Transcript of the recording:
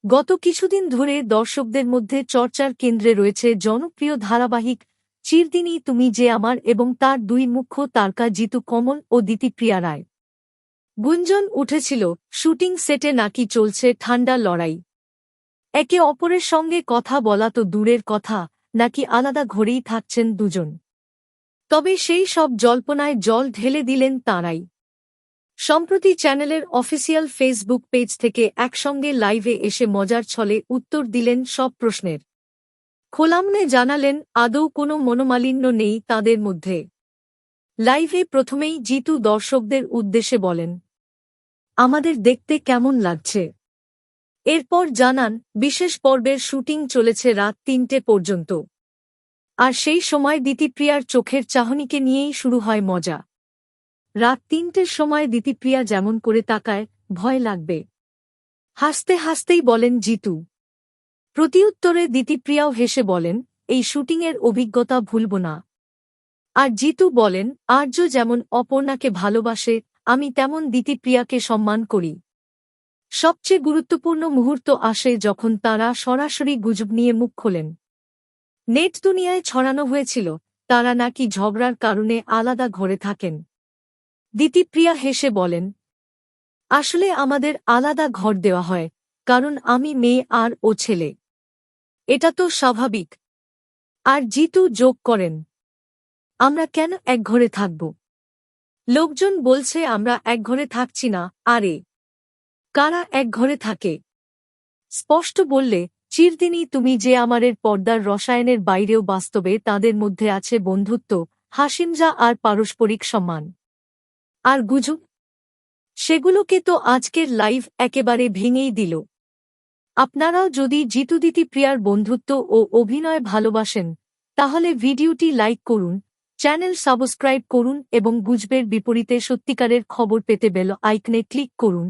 গত কিছুদিন ধরে দর্শকদের মধ্যে চর্চার কেন্দ্রে রয়েছে জনপ্রিয় ধারাবাহিক চিরদিনই তুমি যে আমার এবং তার দুই মুখ্য তারকা জিতু কমল ও দিতিপ্রিয়া রায়। গুঞ্জন উঠেছিল শুটিং সেটে নাকি চলছে ঠান্ডা লড়াই, একে অপরের সঙ্গে কথা বলা তো দূরের কথা, নাকি আলাদা ঘরেই থাকছেন দুজন। তবে সেই সব জল্পনায় জল ঢেলে দিলেন তাঁরাই। সম্প্রতি চ্যানেলের অফিসিয়াল ফেসবুক পেজ থেকে একসঙ্গে লাইভে এসে মজার ছলে উত্তর দিলেন সব প্রশ্নের। খোলামনে জানালেন আদৌ কোনো মনোমালিন্য নেই তাঁদের মধ্যে। লাইভে প্রথমেই জিতু দর্শকদের উদ্দেশ্যে বলেন, আমাদের দেখতে কেমন লাগছে। এরপর জানান বিশেষ পর্বের শুটিং চলেছে রাত ৩টে পর্যন্ত। আর সেই সময় দিতিপ্রিয়ার চোখের চাহনিকে নিয়েই শুরু হয় মজা। রাত ৩টের সময় দিতিপ্রিয়া যেমন করে তাকায়, ভয় লাগবে। হাসতে হাসতেই বলেন জিতু। প্রতিউত্তরে দিতিপ্রিয়াও হেসে বলেন, এই শুটিংয়ের অভিজ্ঞতা ভুলব না। আর জিতু বলেন, আর্য যেমন অপর্ণাকে ভালোবাসে, আমি তেমন দিতিপ্রিয়াকে সম্মান করি। সবচেয়ে গুরুত্বপূর্ণ মুহূর্ত আসে যখন তাঁরা সরাসরি গুজব নিয়ে মুখ খোলেন। নেট দুনিয়ায় ছড়ানো হয়েছিল তাঁরা নাকি ঝগড়ার কারণে আলাদা ঘরে থাকেন। দিতিপ্রিয়া হেসে বলেন, আসলে আমাদের আলাদা ঘর দেওয়া হয়, কারণ আমি মেয়ে আর ও ছেলে। এটা তো স্বাভাবিক। আর জিতু যোগ করেন, আমরা কেন এক ঘরে থাকব? লোকজন বলছে আমরা এক ঘরে থাকছি না। আরে কারা এক ঘরে থাকে? স্পষ্ট বললে, চিরদিনই তুমি যে আমারের পর্দার রসায়নের বাইরেও বাস্তবে তাদের মধ্যে আছে বন্ধুত্ব, হাসিমজা আর পারস্পরিক সম্মান। আর গুজব, সেগুলোকে তো আজকের লাইভ একেবারে ভেঙেই দিল। আপনারাও যদি জিতু দিতিপ্রিয়ার বন্ধুত্ব ও অভিনয় ভালোবাসেন, তাহলে ভিডিওটি লাইক করুন, চ্যানেল সাবস্ক্রাইব করুন এবং গুজবের বিপরীতে সত্যিকারের খবর পেতে বেল আইকনে ক্লিক করুন।